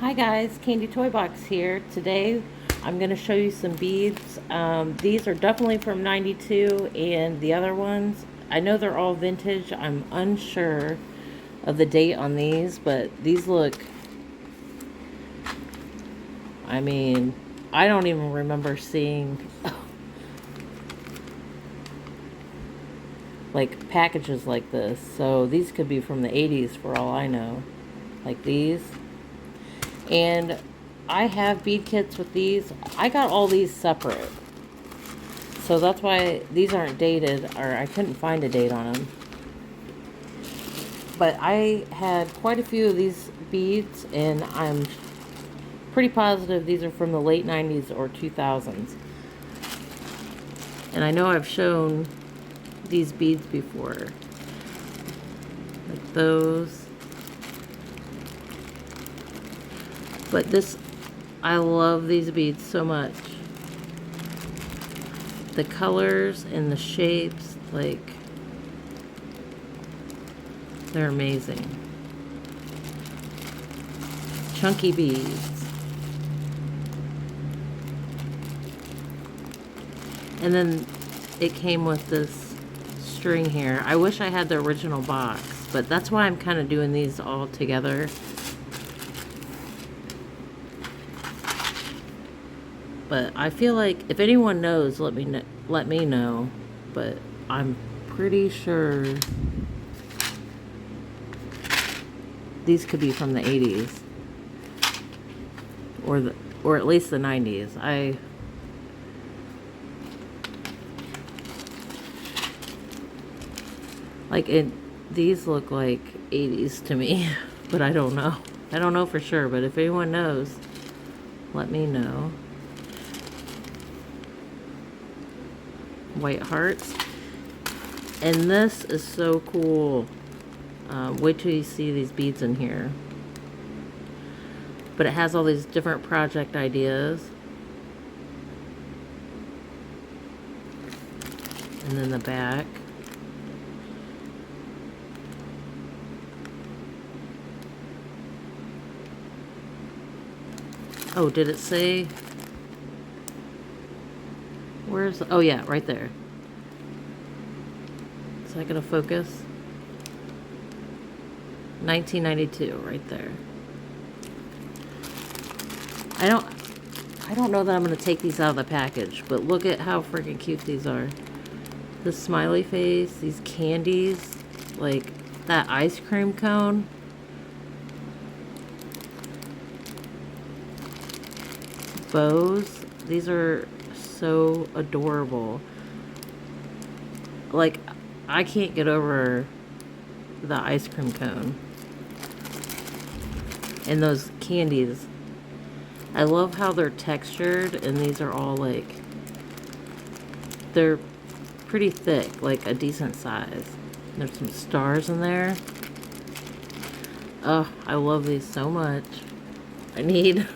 Hi guys, Candy Toy Box here. Today I'm going to show you some beads. These are definitely from 92, and the other ones, I know they're all vintage. I'm unsure of the date on these, but these look, I mean, I don't even remember seeing like packages like this. So these could be from the 80s for all I know. Like these. And I have bead kits with these. I got all these separate. So that's why these aren't dated, or I couldn't find a date on them. But I had quite a few of these beads, and I'm pretty positive these are from the late 90s or 2000s. And I know I've shown these beads before. Like those. But this, I love these beads so much. The colors and the shapes, like, they're amazing. Chunky beads. And then it came with this string here. I wish I had the original box, but that's why I'm kind of doing these all together. But I feel like if anyone knows, let me know. But I'm pretty sure these could be from the 80s or at least the 90s. These look like 80s to me, but I don't know. I don't know for sure, but if anyone knows, let me know. White hearts. And this is so cool. Wait till you see these beads in here. But it has all these different project ideas. And then the back. Oh, did it say? Where's, oh yeah, right there. Is that gonna focus? 1992, right there. I don't know that I'm gonna take these out of the package, but look at how freaking cute these are. The smiley face, these candies, like that ice cream cone. Bows, these are so adorable. Like, I can't get over the ice cream cone. And those candies. I love how they're textured, and these are all like, they're pretty thick, like a decent size. There's some stars in there. Oh, I love these so much. I need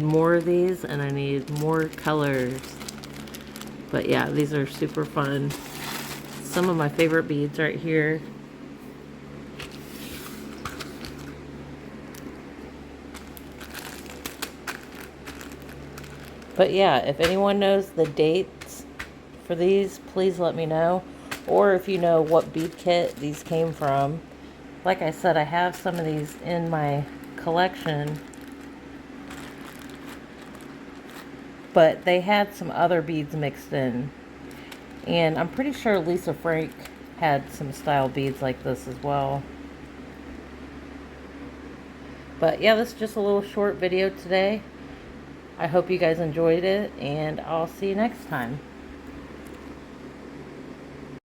more of these, and I need more colors. But yeah, these are super fun. Some of my favorite beads right here. But yeah, if anyone knows the dates for these, please let me know. Or if you know what bead kit these came from. Like I said, I have some of these in my collection. But they had some other beads mixed in. And I'm pretty sure Lisa Frank had some style beads like this as well. But yeah, this is just a little short video today. I hope you guys enjoyed it, and I'll see you next time.